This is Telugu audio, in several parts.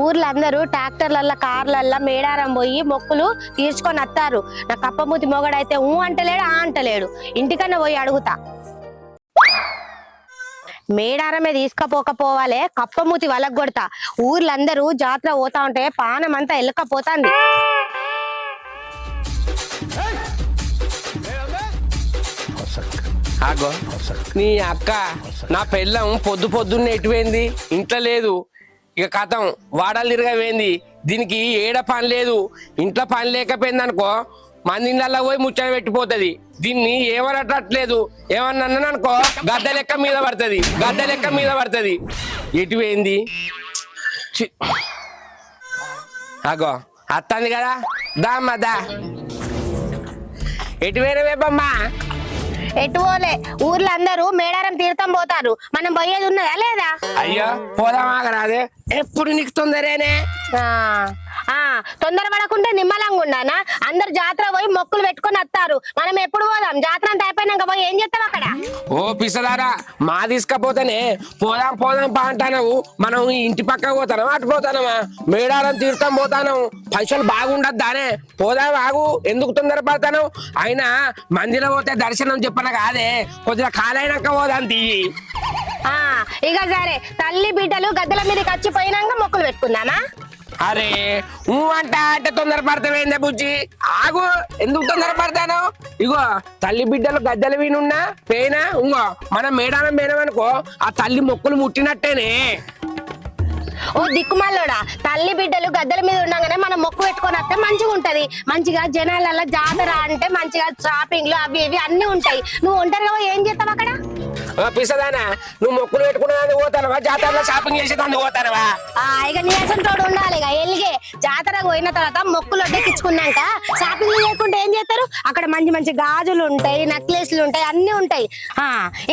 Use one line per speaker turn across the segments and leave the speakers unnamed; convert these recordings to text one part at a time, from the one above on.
ఊర్లందరూ ట్రాక్టర్లల్ల కార్లల్ల మేడారం పోయి మొక్కులు తీర్చుకొని వస్తారు. నా కప్పమూతి మొగడైతే ఊ అంటలేడు ఆ అంటలేడు. ఇంటికన్నా పోయి అడుగుతా. మేడారమే తీసుకపోకపోవాలే కప్పమూతి వలగొడతా. ఊర్లందరూ జాతర పోతా ఉంటే పానం అంతా ఎల్లకపోతాంది.
ఆగో నీ అక్క నా పెళ్ళం పొద్దున్నే ఎటుపోయింది, ఇంట్లో లేదు. ఇక కథం వాడాలు తిరగవేంది. దీనికి ఏడ పని లేదు. ఇంట్లో పని లేకపోయింది అనుకో మంది ఇళ్ళల్లో పోయి ముచ్చట పెట్టిపోతుంది. దీన్ని ఏమనట్లేదు. ఏమన్నా అనుకో గద్ద లెక్క మీద పడుతుంది. ఎటుపోయింది అగో అత్తంది కదా. దా అమ్మా దా. ఎటుపోయిన వేపమ్మా?
ఎటు పోలే. ఊర్లో అందరూ మేడారం తీర్థం పోతారు. మనం పోయేది ఉన్నదా లేదా?
అయ్యో పోదామాగరాదే. ఎప్పుడు నీకు తొందరేనే.
తొందర పడకుండా నిమ్మలంగా ఉన్నానా? అందరు జాతర పోయి మొక్కులు పెట్టుకొని వస్తారు. మనం ఎప్పుడు పోదాం? జాతర అంతా అయిపోయినాక పోయి ఏం చేస్తాం అక్కడ?
ఓ పిసదారా, మా తీసుకపోతేనే పోదాం పా అంటావు. మనం ఇంటి పక్క పోతానా అటు పోతానమా? మేడారం తీర్థం పోతాను. పైసలు బాగుండద్దానే. పోదాం ఆగు. ఎందుకు తొందర పడతాను? అయినా మందిలో పోతే దర్శనం చెప్పన కాదే, కొద్దిగా కాలైనాక పోదాం తీయి.
ఇక సరే, తల్లి బిడ్డలు గద్దెల మీదకి వచ్చి పోయినాక మొక్కులు పెట్టుకుందామా?
అరే అంటే తొందర పడతావేందే బుజ్జి? ఆగు. ఎందుకు తొందర పడతాను? ఇగో తల్లి బిడ్డలు గద్దెలు వినున్నా పేనా ఇంకో మనం మేడారం పోయినామనుకో ఆ తల్లి మొక్కులు ముట్టినట్టేనే.
ఓ దిక్కుమల్లోడా, తల్లి బిడ్డలు గద్దెల మీద ఉండగానే మనం మొక్కు పెట్టుకొని వస్తే మంచిగా ఉంటది. మంచిగా జనాలల్లో జాతర అంటే మంచిగా షాపింగ్లు అవి ఇవి అన్ని ఉంటాయి. నువ్వు ఒంటరిగా ఏం చేస్తావు అక్కడ?
పిసదానా, నువ్వు మొక్కులు పెట్టుకునేదాన్ని పోతానవా? జాతరలో షాపింగ్ చేసేదాన్ని పోతానవా?
ఇక నీసం తోడు ఉండాలి. ఇక ఎల్లిగే జాతరకు పోయిన తర్వాత మొక్కులు వడ్డెక్కించుకున్నాక షాపింగ్ చేయకుండా ఏం చేస్తారు? అక్కడ మంచి మంచి గాజులు ఉంటాయి, నెక్లెస్లు ఉంటాయి, అన్ని ఉంటాయి.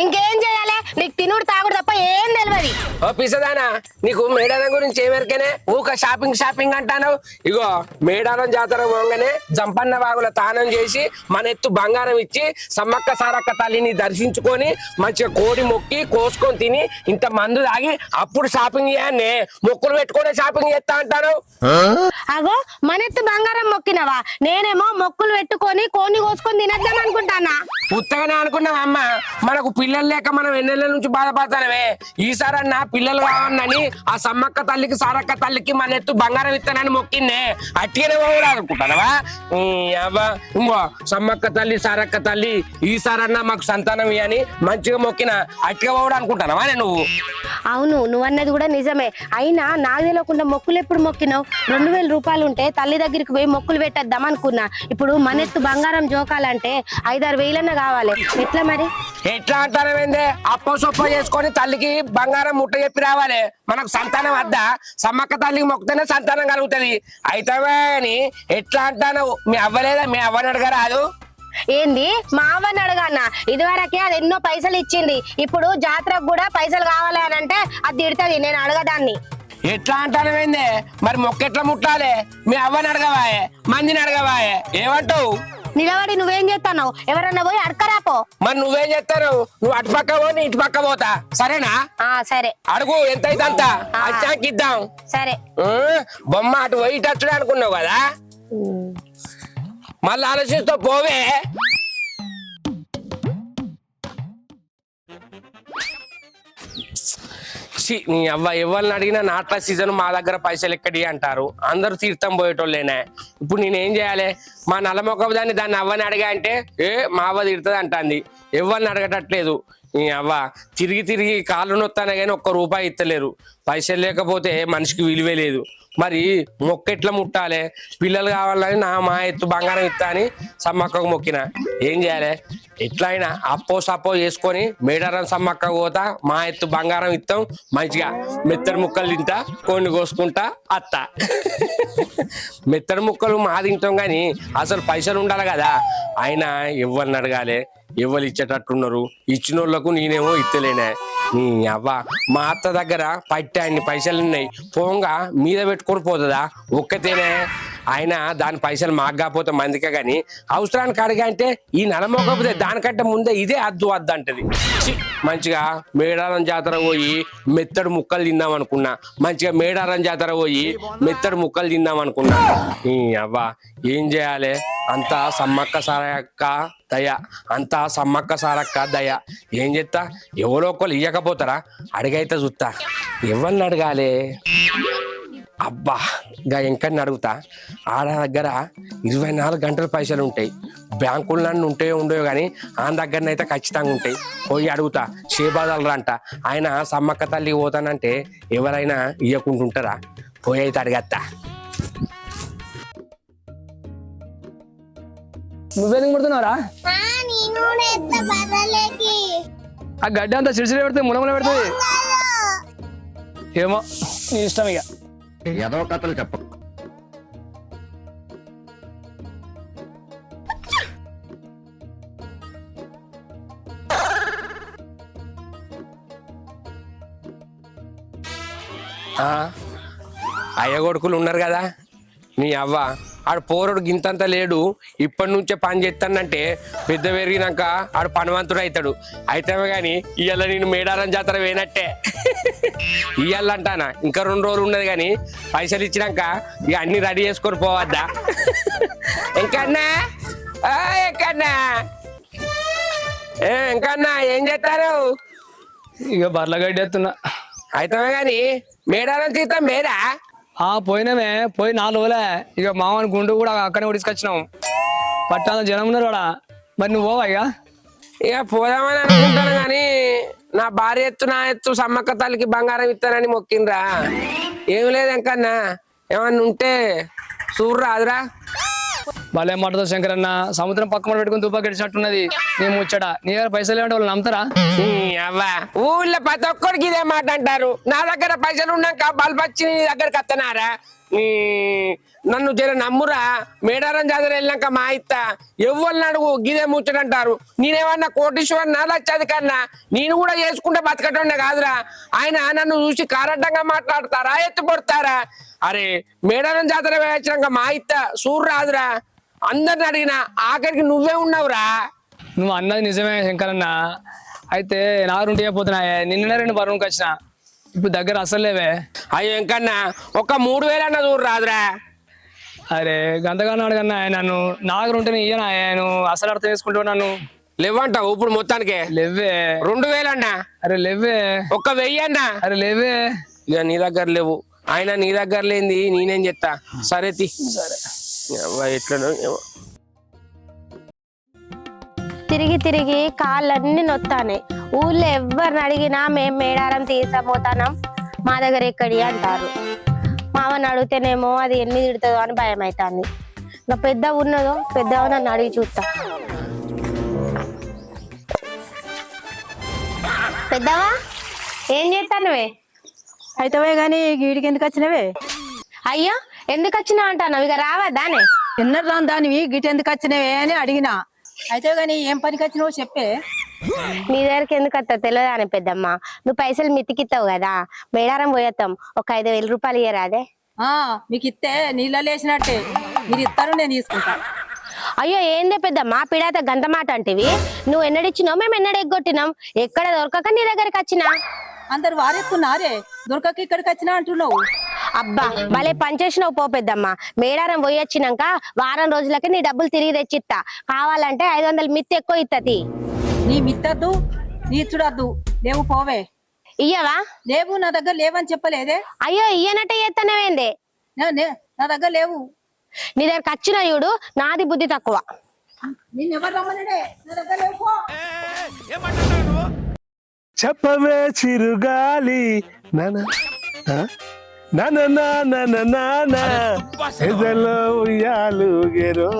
ఇంకేం చేయాలి? నీకు తినుడు తాగుడు తప్ప ఏం తెలియదు.
ఓ పిసదానా, నీకు మేడారం గురించి ఏమెరికనే ఊక షాపింగ్ అంటాను. ఇగో మేడారం జాతర పోగానే జంపన్న బాగుల తానం చేసి మన ఎత్తు బంగారం ఇచ్చి సమ్మక్క సారక్క తల్లిని దర్శించుకొని మంచిగా కోడి మొక్కి కోసుకొని తిని ఇంత మందు తాగి అప్పుడు షాపింగ్ చేయాలి. మొక్కులు పెట్టుకునే షాపింగ్ చేస్తా అంటాను.
అగో మనెత్తు బంగారం మొక్కినవా? నేనేమో మొక్కులు పెట్టుకొని కోని కోసుకొని తినద్దాం అనుకుంటానా.
ఉత్తగానే అనుకున్నావా అమ్మ? మనకు పిల్లలు లేక మనం ఎన్నెళ్ళ నుంచి బాధపడతానవే. ఈసారన్నా పిల్లలు కావాలని ఆ సమ్మక్క తల్లికి సారక్క తల్లికి మన ఎత్తు బంగారం ఇస్తానని మొక్కిందే. అట్టిగానే పోవురా అనుకుంటానవా? ఇంకో సమ్మక్క తల్లి సారక్క తల్లి ఈసారన్నా మాకు సంతానం అని మంచిగా మొక్కిన అట్టిగా పోవుడు అనుకుంటానవా నువ్వు?
అవును, నువ్వన్నది కూడా నిజమే. అయినా నాకు తెలియకుండా మొక్కులు ఎప్పుడు మొక్కినావు? 2000 రూపాయలు ఉంటే తల్లి దగ్గరికి పోయి మొక్కులు పెట్టేద్దాం అనుకున్నా. ఇప్పుడు మనెత్తు బంగారం జోకాలంటే 5-6 వేలన్నా కావాలి. ఎట్లా మరి?
ఎట్లా అంటానవేందే? అప్పో సొప్పో చేసుకొని తల్లికి బంగారం ముట్ట చెప్పి రావాలి. మనకు సంతానం వద్దా? సమ్మక్క తల్లికి మొక్కుతేనే సంతానం కలుగుతుంది. అయితే అని ఎట్లా అంటాను? మీ అవ్వలేదా? మీ అవ్వని అడగరాదు?
ఏంది మా అవ్వని అడగన్నా? ఇదివరకే అది ఎన్నో పైసలు ఇచ్చింది. ఇప్పుడు జాతరకు కూడా పైసలు కావాలి అని అంటే అది తిడుతుంది. నేను అడగదాన్ని.
ఎట్లా అంటానవేందే? మరి మొక్క ఎట్లా ముట్టాలి? మీ అవ్వని అడగవాయే, మందిని అడగవాయే. ఏమంటావు?
నిలబడి నువ్వేం చేస్తావు? ఎవరన్నా పోయి అడకరాపో.
మరి నువ్వేం చేస్తావు? నువ్వు అటు పక్క పో, నీ ఇటు పక్క పోతా. సరేనా?
సరే
అడుగు ఎంత అయితే అంత ఇద్దాం.
సరే.
బొమ్మ అటు పోయి ఇటు వచ్చుడే అనుకున్నావు కదా, మళ్ళీ ఆలోచిస్తూ పోవే. నీ అవ్వ ఎవరిని అడిగినా నాట్ల సీజన్ మా దగ్గర పైసలు ఎక్కడి అంటారు. అందరూ తీర్థం పోయేటోళ్ళేనే. ఇప్పుడు నేనేం చేయాలి? మా నల్లమొక్క దాన్ని అవ్వని అడిగా అంటే మా అవ్వ తీరుతుంది అంటుంది. ఎవరిని అడగటట్లేదు. నీ అవ్వ తిరిగి కాళ్ళు నొత్తానే కానీ 1 రూపాయి ఇస్తలేరు. పైసలు లేకపోతే మనిషికి విలువే లేదు. మరి మొక్క ఎట్లా ముట్టాలి, పిల్లలు కావాలని మా ఎత్తు బంగారం ఇస్తా అని సమ్మక్కకు మొక్కిన. ఏం చేయాలి, ఎట్లా అయినా అప్పో సప్పో చేసుకొని మేడారం సమ్మక్క పోతా, మా ఎత్తు బంగారం ఇస్తాం, మంచిగా మెత్తడి ముక్కలు తింటా, కొన్ని కోసుకుంటా అత్త. మెత్తడి ముక్కలు మా తింటాం కానీ అసలు పైసలు ఉండాలి కదా. ఆయన ఎవరిని అడగాలి, ఎవరు ఇచ్చేటట్టున్నారు, ఇచ్చిన వాళ్ళకు నేనేమో ఇత్తలేనే. నీ అవ్వ మా అత్త దగ్గర పట్టి అన్ని పైసలు ఉన్నాయి, పోంగా మీద పెట్టుకొని పోతుందా ఒక్కతేనే. ఆయన దాని పైసలు మాకు కాకపోతే మందికే గాని అవసరానికి అడిగా అంటే ఈ నలమోకపోతే దానికంటే ముందే ఇదే అద్దు అద్దు అంటది. మంచిగా మేడారం జాతర పోయి మెత్తడి ముక్కలు తిందాం అనుకున్నా, మంచిగా మేడారం జాతర పోయి మెత్తడి ముక్కలు తిందాం అనుకున్నా. ఈ అవ్వ ఏం చేయాలి, అంతా సమ్మక్క సారక్క దయ, అంతా సమ్మక్క సారక్క దయ. ఏం చేస్తా, ఎవరో ఒకళ్ళు ఇయ్యకపోతారా, అడిగైతే చూస్తా. ఎవరిని అడగాలి, అబ్బా గా ఎంకని అడుగుతా. ఆడ దగ్గర 24 గంటలు పైసలు ఉంటాయి, బ్యాంకులు నన్ను ఉంటాయో ఉండయో కానీ ఆయన దగ్గరనైతే ఖచ్చితంగా ఉంటాయి. పోయి అడుగుతా, షేబాదాలు అంట. ఆయన సమ్మక్క తల్లి పోతానంటే ఎవరైనా ఇయ్యకుంటుంటారా, పోయి అయితే అడిగత్తా.
నువ్వేందుకు పడుతున్నావురా? ఆ గడ్డి అంతా చిడిచిడి పెడుతుంది, మునమున పెడుతుంది. ఏమో నీ ఇష్టం ఇక.
ఏదో కథలు చెప్ప.
అయ్య కొడుకులు ఉన్నారు కదా, నీ అవ్వ ఆడు పోరడు గింతంత లేడు, ఇప్పటి నుంచే పని చేస్తానంటే పెద్ద పెరిగినాక ఆడు పనివంతుడు అవుతాడు. అయితే గాని ఇవాళ నేను మేడారం జాతర వేయనట్టే. ఇయ్యాలంటానా, ఇంకా 2 రోజులు ఉన్నది కానీ పైసలు ఇచ్చినాక ఇక అన్ని రెడీ చేసుకొని పోవద్దా. ఇంకన్నా ఇంకన్నా ఇంకన్నా ఏం చేస్తారు?
ఇక బర్ల గడ్డి ఎత్తున్నా.
అయితే గాని మేడారం తీస్తాం మేడా?
పోయినామే, పోయి 4 రోజులే. ఇక మామని గుండు కూడా అక్కడనే తీసుకొచ్చినాం. పట్టాల జనం ఉన్నారు కూడా. మరి నువ్వు పోవా
ఇక పోదామని అనుకుంటాను కానీ నా భార్య ఎత్తు నా ఎత్తు సమ్మక్క తల్లికి బంగారం ఇస్తానని మొక్కిండ్రా. ఏం లేదు ఇంకన్నా, ఏమన్నా ఉంటే చూడరా అదిరా.
భలే మాటతో శంకరన్న, సముద్రం పక్కన పెట్టుకుని తుప్పా గడిచినట్టున్నది నీ ముచ్చట. నీ దగ్గర పైసలు ఏమంటే వాళ్ళు నమ్ముతారా?
అవ్వా ఊళ్ళో ప్రతి ఒక్కరికి ఇదే మాట అంటారు. నా దగ్గర పైసలు ఉన్నాక బల్బచ్చి నీ దగ్గరకు వస్తున్నారా? నన్ను జర నమ్మురా. మేడారం జాతర వెళ్ళాక మా ఇత్త ఎవ్వరిని అడుగు గిదే ముచ్చటంటారు. నేనేమన్నా కోటీశ్వర్ నా లచ్చది కన్నా నేను కూడా చేసుకుంటే బతకటండే కాదురా. ఆయన నన్ను చూసి కారడ్డంగా మాట్లాడతారా, ఎత్తుపడతారా? అరే మేడారం జాతర వేయించాక మా ఇత్త సూర్ రాదురా. అందరిని అడిగినా ఆఖరికి నువ్వే ఉన్నావురా.
నువ్వు అన్నది నిజమే శంకరన్న. అయితే నారుంటే పోతున్నాయే, నిన్న 2 బరువుకి వచ్చిన, ఇప్పుడు దగ్గర అసలు లేవే.
అయ్యో ఇంకన్నా ఒక 3000 అన్న చూడు రాదురా.
అరే గంతగానే అడగన్నా నన్ను, నాగరుంటేనే ఇయ్యనా నువ్వు అసలు అర్థం చేసుకుంటావు నన్ను.
లేవంటావు ఇప్పుడు మొత్తానికే?
లేవే.
2000 అన్నా?
అరే లేవే.
1000 అన్నా?
అరే లేవే.
ఇక నీ దగ్గర లేవు, ఆయన నీ దగ్గర లేనిది నేనేం చెప్తా. సరే తి, ఎట్లనో
తిరిగి తిరిగి కాళ్ళన్నీ నొత్తానే. ఊళ్ళో ఎవరిని అడిగినా మేము మేడారం తీసపోతాం, మా దగ్గర ఎక్కడి అంటారు. మామని అడిగితేనేమో అది ఎన్ని తిడుతుందో అని భయం అవుతుంది. ఇంకా పెద్ద ఉన్నదో పెద్దవ నన్ను అడిగి చూస్తా. పెద్దవా ఏం చేస్తానువే?
అయితవే గాని గీడికి ఎందుకు వచ్చినవే?
అయ్యో ఎందుకు వచ్చినా అంటాను, ఇక రావద్దానే.
ఎన్నరు రాను దానివి గిటి ఎందుకు వచ్చినవే అని అడిగినా. అయితే గాని ఏం పనికి వచ్చినావో చెప్పే.
నీ దగ్గరికి ఎందుకు వస్తా తెలియదా అని పెద్దమ్మ, నువ్వు పైసలు మితికిస్తావు కదా, మేడారం పోయేస్తాం, ఒక 5000 రూపాయలు ఇయ్యరాదే?
మీకు ఇస్తే నీళ్ళలో వేసినట్టే, మీరు ఇస్తారు నేను తీసుకుంటా.
అయ్యో ఏందే పెద్దమ్మ పిడాత గంత మాట అంటివి? నువ్వు ఎన్నడిచ్చినావు, మేము ఎన్నడ ఎగ్గొట్టినాం, ఎక్కడ దొరకక నీ దగ్గరికి వచ్చినా.
అందరు వారెత్తున్నారే, దొరకక ఇక్కడికి వచ్చినా అంటున్నావు.
అబ్బా భలే పనిచేసినావు పో పెద్దమ్మ. మేడారం పోయి వచ్చినాక వారం రోజులకి నీ డబ్బులు తిరిగి తెచ్చిస్తా, కావాలంటే 500 మిత్తి ఎక్కువ ఇత్తది.
నీ మిత్తద్దు, నీ ఇచ్చుడద్దు, లేవు పోవే.
ఇయ్యవా?
లేవు, నా దగ్గర లేవని చెప్పలేదే.
అయ్యో ఇయ్యనట్టే చేస్తానేవేందే?
నా దగ్గర లేవు.
నీ దగ్గరకు వచ్చిన చూడు, నాది బుద్ధి తక్కువ.
నిన్నెవరు రమ్మనడే, నా దగ్గర లేవు.
చెప్పవే చిరుగాలి నానా
ఎదలో ఉయ్యాలుగెరో.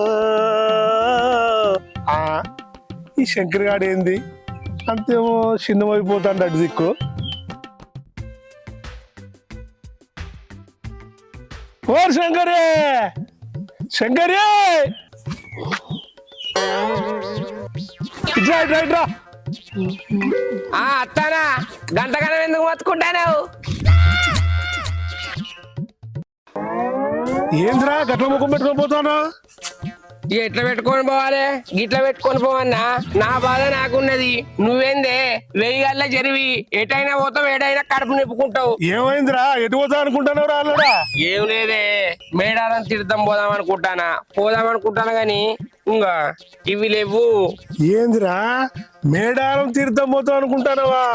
ఈ శంకర్ గాడు ఏంది అంతేమో చిన్నమైపోతాడు అటు దిక్కు. ఓ శంకరే శంకరే ఇట్రా ఇట్రా ఇట్రా.
అత్తానా గంటగనం ఎందుకు మొత్తుకుంటాను?
ఏంద్రా గట్ల ముఖం పెట్టుకొని పోతానా?
ఎట్లా పెట్టుకొని పోవాలి? గిట్లా పెట్టుకొని పోవన్నా? నా బాధ నాకున్నది. నువ్వేందే 1000 గల్ల జరివి ఎటైనా పోతావు, ఏడైనా కడుపు నిప్పుకుంటావు.
ఏమైందిరా ఎటు పోతా అనుకుంటున్నావు రాలేడా?
ఏం లేదే, మేడారం తీర్థం పోదాం అనుకుంటాను గాని ఇంకా ఇవి లేవు.
ఏందిరా మేడారం తీర్థం పోతాం అనుకుంటానవా?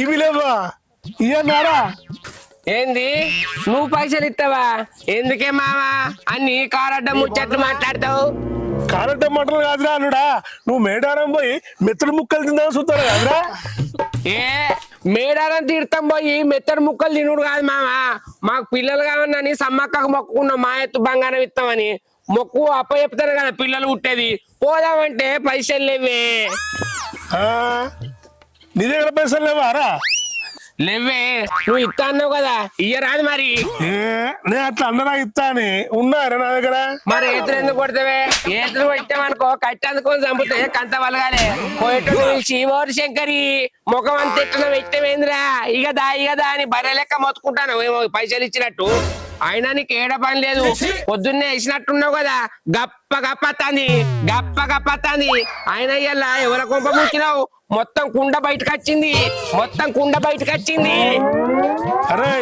ఇవి లేవా? ఇయన్నారా?
ఏంది నువ్వు పైసలు ఇస్తావా? ఎందుకే మావా అన్ని కారడ్డం ముచ్చట్లు మాట్లాడతావు?
కారడ్డ మంటలు కాదురా అల్లుడా, నువ్వు మేడారం పోయి మెత్తడి ముక్కలు తిందామని చూస్తాను కాదురా.
ఏ మేడారం తీర్థం పోయి మెత్తడి ముక్కలు తినుడు కాదు మావా, మాకు పిల్లలు కావని సమ్మక్కకు మొక్కుకున్నాం మా ఎత్తు బంగారం ఇస్తామని. మొక్కు అప్ప చెప్తారు కదా పిల్లలు పుట్టేది. పోదామంటే పైసలు లేవే.
నీ దగ్గర పైసలు లేవారా?
లేవే, నువ్వు ఇస్తా అన్నావు కదా, ఇయ్యరాదు మరి.
నేను అట్లా అన్నరా ఇస్తా అని ఉన్నారా నా దగ్గర?
మరి ఏతులు ఎందుకు కొడతావే? ఏతులు కొట్టామనుకో కట్టి అందుకొని చంపుతే కంత వలగాలే. పోయేటోడు పిలిచి ఓరి శంకరి ముఖం అంత ఎట్లా పెట్టమేందిరా ఇగదా అని బర్రె లెక్క మొత్తుకుంటాను పైసలు ఇచ్చినట్టు. అయినా నీకు ఏడ పని లేదు, పొద్దున్నే వేసినట్టున్నావు కదా, గప్ప గప్పత్తాంది. అయినా ఇయ్యాల ఎవరి కొంప ముక్కినావు? మొత్తం కుండ బయటకు వచ్చింది.
అరే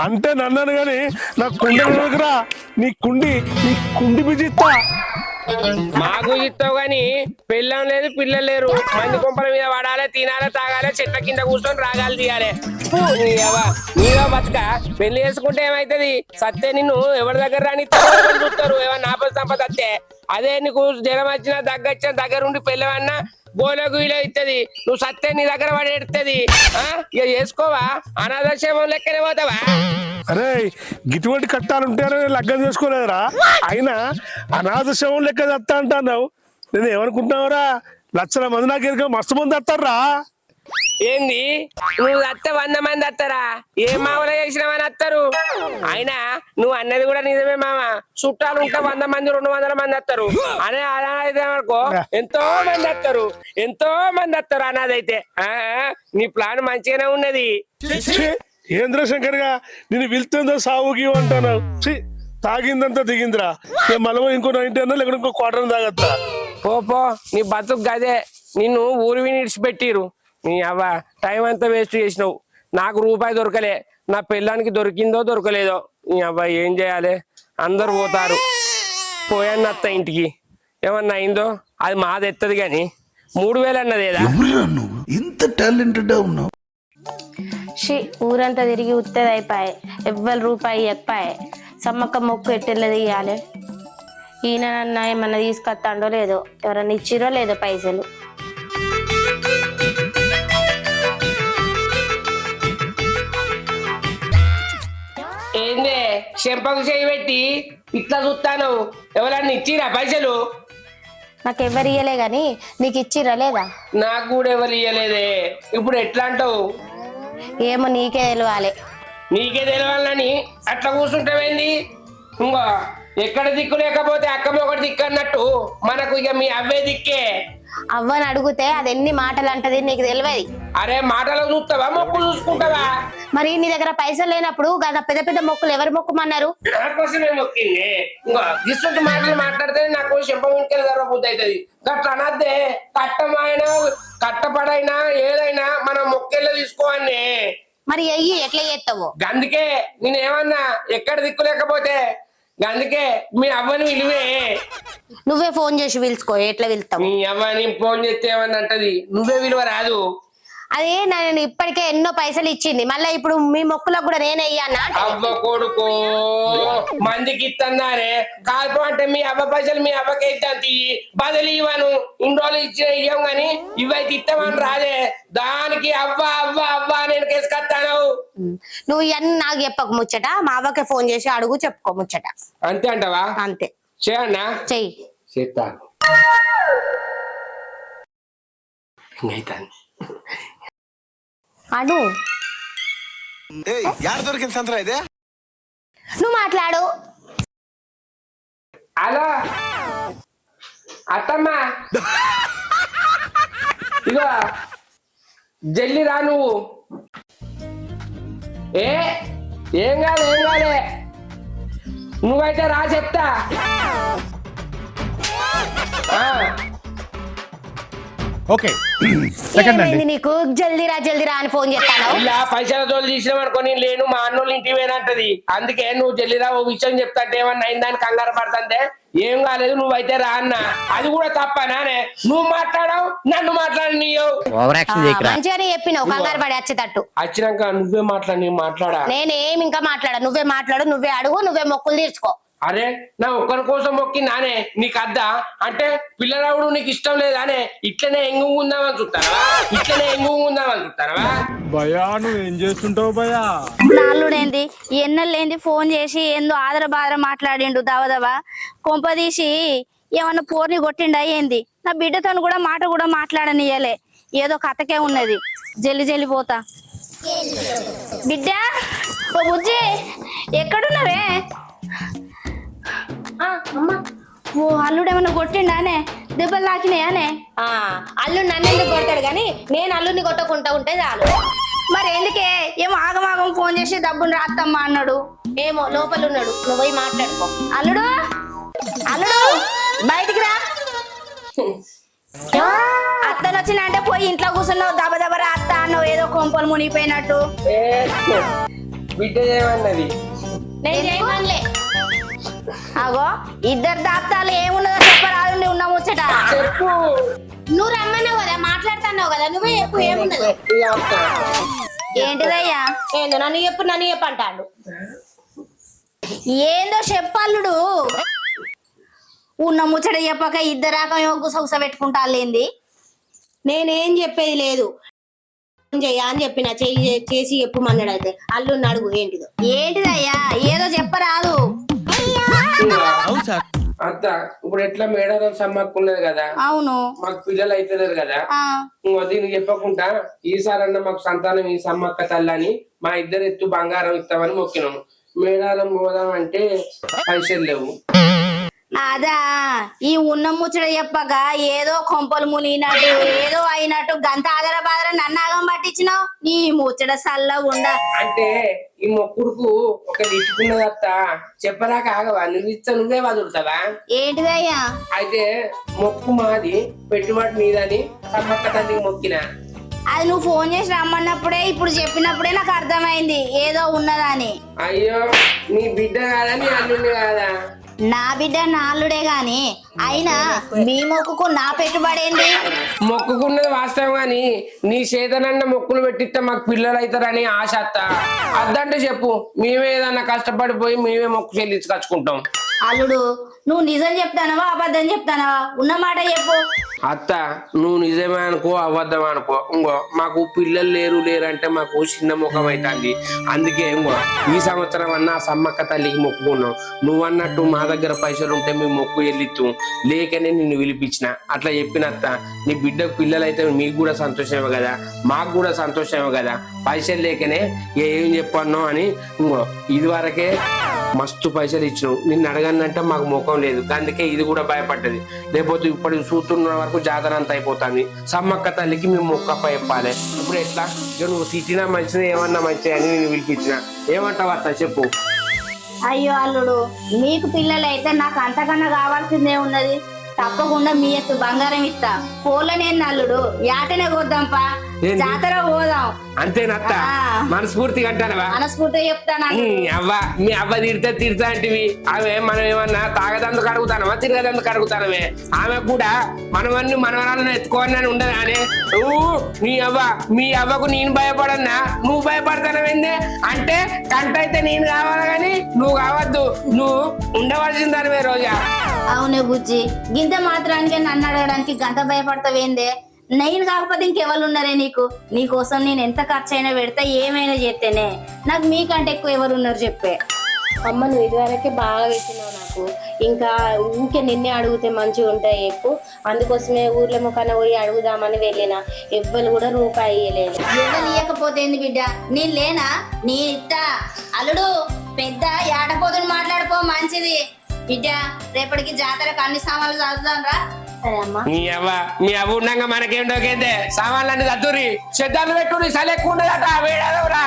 అంటే నన్నాను గాని నా కుండ దగ్గర నీ కుండి బిజిస్తా.
మాకు ఇస్తావు గాని పెళ్ళం లేదు, పిల్లలు లేరు. మంది కొంపల మీద పడాలి, తినాలి, తాగాలి, చెట్ల కింద కూర్చొని రాగాలు తీయాలి. నీలో బతుక పెళ్లి చేసుకుంటే ఏమైతుంది? సత్తే నిన్ను ఎవరి దగ్గర రాని చూస్తారు. ఏమన్నా ఆపద సంపద వస్తే అదే నీకు జ్వరం వచ్చినా దగ్గర దగ్గరుండి పెళ్ళవన్నా గోలకు ఇలా ఇస్తుంది. నువ్వు సత్తే నీ దగ్గర పడి ఎడుతుంది. ఇక చేసుకోవా? అనాథాశ్రమం లెక్కనే పోతావా?
అరే గిటువంటి కట్టాలుంటేనే లగ్గం చేసుకోలేదురా. అయినా అనాథ శవం లెక్క దత్తా అంటున్నావు. నేను ఏమనుకుంటున్నావురా? లక్షల మంది నాకు ఎదుక మస్తు మంది వస్తారా?
ఏంది నువ్వు అత్త 100 మంది వస్తారా? ఏ మామూలు చేసినావని వస్తారు. అయినా నువ్వు అన్నది కూడా నిజమే మామ. చుట్టాలు ఉంటే 100 మంది 200 మంది వస్తారు. అనే అనాథైతే అనుకో ఎంతో మంది వస్తారు అనాథైతే. నీ ప్లాన్ మంచిగానే ఉన్నది.
ఏంద్ర శంకర్ గా నేను వెళ్తుందో సావుకి అంటాను. తాగిందంతా దిగిందిరా. మళ్ళీ ఇంకో 90 అన్నా లేకపోతే ఇంకో క్వార్టర్ తాగత్తా.
పో నీ బతుకు గదే. నిన్ను ఊరు విడిచిపెట్టిరు. నీ అవ్వ టైం అంతా వేస్ట్ చేసినావు. నాకు రూపాయి దొరకలే, నా పిల్లానికి దొరికిందో దొరకలేదో. నీ అవ్వ ఏం చేయాలి? అందరు పోతారు. పోయాను అత్త ఇంటికి, ఏమన్నా అయిందో అది మాది ఎత్తది గాని 3000 అన్నదేదా?
ఇంత టాలెంటెడ్ ఉన్నావు.
ఊరంతా తిరిగి ఉత్తది అయిపోయాయి. ఎవ్వరు రూపాయి ఎక్పాయి. సమ్మక్క మొక్కు ఎట్టెళ్ళది ఇవ్వాలి. ఈయన ఏమన్నా తీసుకొస్తాడో లేదో, ఎవరన్నా ఇచ్చిరో లేదో పైసలు.
ఏందే చెంపకు చేయి పెట్టి ఇట్లా చూస్తాను? ఎవరన్నా ఇచ్చిరా పైసలు?
నాకెవ్వరు ఇయ్యలే గాని నీకు ఇచ్చిరా లేదా?
నాకు కూడా ఎవరు ఇయ్యలేదే. ఇప్పుడు ఎట్లా అంటావు?
ఏమో నీకే తెలియాలి.
నీకే తెలియాలని అట్లా కూర్చుంటావేంది? ఇంకో ఎక్కడ దిక్కు లేకపోతే అక్కమ్మ ఒకటి దిక్కు అన్నట్టు మనకు ఇక మీ అవ్వే దిక్కే.
అవ్వని అడిగితే అది ఎన్ని మాటలు అంటది నీకు తెలియదు.
అరే మాటలు చూస్తావా, మొక్కు చూసుకుంటావా?
మరి నీ దగ్గర పైసలు లేనప్పుడు గద పెద్ద పెద్ద మొక్కులు ఎవరు మొక్కుమన్నారు?
నాకోసమే మొక్కింది. ఇంకో గిస్తుంటి మాటలు మాట్లాడితే నాకు చెంప ముంకెళ్ళి బుద్ధి అవుతుంది. గట్ల అనద్దే. కట్టమైనా కట్టపడైనా ఏదైనా మనం మొక్కెళ్ళ తీసుకోవాలని.
మరి అయ్యి ఎట్లా చేస్తావు?
అందుకే నేను ఏమన్నా ఎక్కడ దిక్కు లేకపోతే అందుకే మీ అవ్వని విలువే.
నువ్వే ఫోన్ చేసి పిలుచుకో. ఎట్లా పిలుస్తావు?
మీ అవ్వని ఫోన్ చేస్తే ఏమన్నా అంటది, నువ్వే విలువ రాదు.
అది నేను ఇప్పటికే ఎన్నో పైసలు ఇచ్చింది, మళ్ళీ ఇప్పుడు మీ మొక్కులకు కూడా నేనే ఇయ్యన్నా.
అవ్వ కొడుకో మందికి ఇస్తున్నారే కాల్పు అంటే మీ అవ్వ పైసలు మీ అవ్వకే ఇస్తాను తీయి బదులు ఇవ్వను ఇన్ని రోజులు ఇచ్చిన ఇవ్వం గాని ఇవైతే ఇస్తామని రాదే దానికి అవ్వ అవ్వ అవ్వ నేను కేసుకొస్తాను.
నువ్వు ఇవన్నీ నాకు చెప్పకు ముచ్చట, మా అవ్వకే ఫోన్ చేసి అడుగు చెప్పుకో ముచ్చట.
అంతే అంటవా?
అంతే
చేయన్నా
చెయ్యి.
చేస్తాను అయితాను
అను
యాడ దొరికింది సంతరా ఇదే?
నువ్వు మాట్లాడు.
హలో అత్తమ్మా ఇగో జల్లి రా నువ్వు. ఏం కాలే నువ్వైతే రా చెప్తా.
ఓకే సెకండ్ అండి.
ఏమైంది నీకు? జల్దిరా అని ఫోన్ చేస్తాను.
ఇలా పైసల తోలు తీసినాం అనుకో నేను లేను మా అన్నోళ్ళు ఇంటికి పోయినంటది. అందుకే నువ్వు జల్లిరా ఓ విషయం చెప్తాంటే ఏమన్నా అయిందని కంగారు పడుతుంటే ఏం కాలేదు నువ్వైతే రా అన్న. అది కూడా తప్పనానే నువ్వు మాట్లాడావు నన్ను మాట్లాడనీయవు.
మంచిగానే చెప్పినావు కంగారు పడి వచ్చేటట్టు.
వచ్చినాక నువ్వే మాట్లాడా.
నేనేం ఇంకా మాట్లాడా, నువ్వే మాట్లాడు, నువ్వే అడుగు, నువ్వే మొక్కులు తీర్చుకో.
అరే నా ఒక్కరి కోసం మొక్కి నానే నీకు అద్దా అంటే పిల్లరావుడు నీకు ఇష్టం లేదానే ఇట్లనే ఎంగుందామని చూస్తానవా?
భయా నువ్వు ఏం చేస్తుంటావు భయా?
నాళ్ళుడేంది ఎన్నెళ్ళేంది ఫోన్ చేసి ఏందో ఆదర బాదర మాట్లాడిండు దవదవా కొంపదీసి ఏమన్నా పోర్ని కొట్టిండా ఏంది? నా బిడ్డతో కూడా మాట కూడా మాట్లాడనియలే, ఏదో కథకే ఉన్నది. జల్లి పోతా. బిడ్డ ఓ బుజ్జి ఎక్కడున్నావే? ఓ అల్లుడు ఏమన్నా కొట్టిండానే? దెబ్బలు తాకినాయానే?
అల్లుడు నన్ను ఎందుకు కొడతాడు గాని నేను అల్లుడిని కొట్టకుండా ఉంటే చాలు.
మరి ఎందుకే ఏమో ఆగమాగం ఫోన్ చేసి డబ్బులు రాత్తమ్మా అన్నాడు.
ఏమో లోపల ఉన్నాడు, నువ్వు పోయి మాట్లాడుకో.
అల్లుడు బయటికి రా. అత్తను వచ్చినంటే పోయి ఇంట్లో కూర్చున్నావు దబ అత్త అన్నావు, ఏదో కొంపలు మునిగిపోయినట్టు.
బిడ్డ ఏమన్నది?
నేను ఏమనలే.
అగో ఇద్దరు దాప్తాలు ఏమున్నదో చెప్పరాదు ఉన్న ముచ్చట.
చెప్పు.
నువ్వు రమ్మన్నావు కదా, మాట్లాడుతున్నావు కదా, నువ్వే చెప్పు ఏమున్నది.
ఏంటిదయ్యా?
ఏందో నన్ను చెప్పు అంటాడు.
ఏందో చెప్పల్లుడు. ఉన్న ముచ్చట చెప్పక ఇద్దరాక గుసగుస పెట్టుకుంటాలేంది.
నేనేం చెప్పేది లేదు అని చెప్పిన చేసి చెప్పమన్నాడు. అయితే అల్లుడిని అడుగు ఏంటిదో.
ఏంటిదయ్యా ఏదో చెప్పరాదు.
అత్త ఇప్పుడు ఎట్లా మేడారం సమ్మక్కున్నది కదా,
అవును
మాకు పిల్లలు అయితలేరు కదా, దీనికి చెప్పకుండా ఈసారన్నా మాకు సంతానం ఈ సమ్మక్క తల్లని మా ఇద్దరు ఎత్తు బంగారం ఇస్తామని మొక్కినాము. మేడారం పోదాం అంటే పైసలు లేవు.
అదా ఈ ఉన్న ముచ్చట చెప్పక ఏదో కొంపలు మునిగినట్టు ఏదో అయినట్టు గంత ఆదర బాదర నన్నాగం పట్టించినావు. నీ ముచ్చట సల్లగుండా
అంటే ఈ మొక్కుడుకు ఒక ఇట్టుకున్నదత్త చెప్పరాక ఆగవా? నువ్వు ఇస్తా నువ్వే వదులుతావా?
ఏంటిదయ్యా?
అయితే మొక్కు మాది పెట్టుబడి మీదని సమ్మక్క తల్లికి మొక్కిన.
అది నువ్వు ఫోన్ చేసి రమ్మన్నప్పుడే ఇప్పుడు చెప్పినప్పుడే నాకు అర్థమైంది ఏదో ఉన్నదని.
అయ్యో నీ బిడ్డ కాదా నీ అల్లుండి కాదా?
నా బిడ్డ నాలుడే గాని అయినా మీ మొక్కుకు నా పెట్టుబడేంది?
మొక్కుకున్నది వాస్తవం గాని నీ చేతనన్న మొక్కులు పెట్టిస్తే మాకు పిల్లలు అవుతారని ఆశ అత్త. అద్దంటే చెప్పు, మేమే ఏదన్నా కష్టపడిపోయి మేమే మొక్కు చెల్లించుకొచ్చుకుంటాం.
అల్లుడు నువ్వు నిజం చెప్తానవా అబద్ధం చెప్తానవా? ఉన్న మాట చెప్పు.
అత్త నువ్వు నిజమే అనుకో అబద్ధం అనుకో, ఇంకో మాకు పిల్లలు లేరు అంటే మాకు చిన్న ముఖం అవుతుంది. అందుకే ఇంకో ఈ సంవత్సరం అన్నా సమ్మక్క తల్లికి మొక్కుకున్నాం. నువ్వన్నట్టు మా దగ్గర పైసలు ఉంటే మేము మొక్కు వెళ్ళిత్తు, లేకనే నిన్ను పిలిపించిన. అట్లా చెప్పినత్త నీ బిడ్డకు పిల్లలు అయితే మీకు కూడా సంతోషమే కదా, మాకు కూడా సంతోషమే కదా. పైసలు లేకనే ఏం చెప్పాను అని ఇంకో ఇది వరకే మస్తు పైసలు ఇచ్చినావు. నిన్ను అడగనంటే మాకు ముఖం లేదు, అందుకే ఇది కూడా భయపడ్డది. లేకపోతే ఇప్పుడు చూస్తున్న వరకు జాతర అంతా అయిపోతుంది. సమ్మక్క తల్లికి మేము మొక్కప్ప చెప్పాలి. ఇప్పుడు ఎట్లా నువ్వు తిట్టినా మంచిది ఏమన్నా మంచిది అని నేను పిలిపించిన. ఏమంటావు అత్త చెప్పు.
అయ్యో అల్లుడు మీకు పిల్లలైతే నాకు అంతకన్నా కావాల్సిందే ఉన్నది. తప్పకుండా మీ ఎత్తు బంగారం ఇస్తా. కోళ్ళనే అల్లుడు యాటనే కోద్దాంపా,
ఏంది?
జాతర పోదాం.
అంతేనత్త
ఆ.
మనస్ఫూర్తిగా అంటానవా?
మనస్ఫూర్తిగా చెప్తాను.
మీ అవ్వ తిడతా అంటివి అవే మనం ఏమన్నా తాగదందుకు అడుగుతానవా తిరగదందుకు అడుగుతానవే? ఆమె కూడా మనవన్ని మనవరాలను ఎత్తుకోవాలని ఉండదు అని నువ్వు మీ అవ్వకు నేను భయపడన్నా నువ్వు భయపడతానవేందే? అంటే కంట అయితే నేను కావాలి కానీ నువ్వు కావద్దు, నువ్వు ఉండవలసిన దానివే రోజా.
అవునే బుజ్జి, గింత మాత్రానికి నన్ను అడగడానికి గంత భయపడతావేందే? నేను కాకపోతే ఇంకెవరు ఉన్నారే నీకు? నీకోసం నేను ఎంత ఖర్చు అయినా పెడతా, ఏమైనా చేస్తేనే. నాకు మీకంటే ఎక్కువ ఎవరు ఉన్నారు చెప్పే.
అమ్మ నువ్వు ఇదివరకే బాగా పెట్టినావు నాకు, ఇంకా ఊకే నిన్నే అడిగితే మంచిగా ఉంటాయి ఎక్కువ. అందుకోసమే ఊర్లో ముఖాన పోయి అడుగుదామని వెళ్ళిన, ఎవ్వరు కూడా రూపాయి ఇయ్యలేదు.
ఎవరు ఇయ్యకపోతే ఏంది బిడ్డ, నేను లేనా? నీ ఇట్ట అల్లుడు పెద్ద ఏడపోతుని మాట్లాడిపో, మంచిది బిడ్డ. రేపటికి జాతరకు అన్ని సామాన్లు చదువుదాం రా.
సరే అమ్మా.
మీ అవ్వ ఉండగా మనకేం డోకేందే? సామాన్లన్నీ దద్దురి చెద్దాలు పెట్టుకుని సలెక్కు ఉండదట వేడవరా.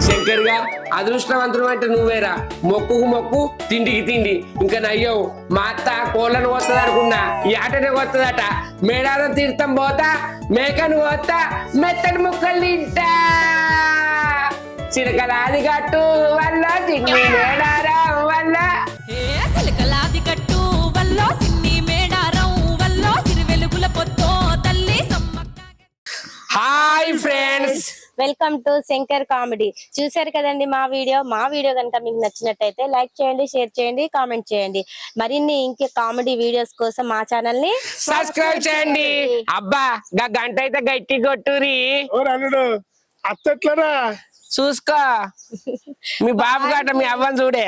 శంకర్ గా అదృష్టవంతుడు అంటే నువ్వేరా. మొక్కుకు మొక్కు, తిండికి తిండి. ఇంకా నయ్యవు మా అత్త కోళ్ళను వస్తుంది అనుకున్నా, ఈ ఆటనే వస్తుందట. మేడారం తీర్థం పోతా, మేకను పోతా, మెత్తడి ముక్కలు తింటా. చిరకలాది గట్టు వల్ల చిన్ని మేడారం వల్ల.
చిలకలాది కట్టు వల్లో సిన్ని మేడారం వల్లో సిరి వెలుగుల పొత్తో తల్లి Sammakka.
Hi friends,
welcome to Shankar comedy. చూసారు కదండి మా వీడియో కనుక మీకు నచ్చినట్టయితే లైక్ చేయండి, షేర్ చేయండి, కామెంట్ చేయండి. మరిన్ని ఇంకే కామెడీ వీడియోస్ కోసం మా ఛానల్ ని
సబ్స్క్రైబ్ చేయండి. అబ్బా గా గంట అయితే గట్టి కొట్టురి.
ఓ అల్లుడు అత్త ఎట్లరా?
చూసుకో మీ బాబు గట్ట మీ అవ్వని చూడే.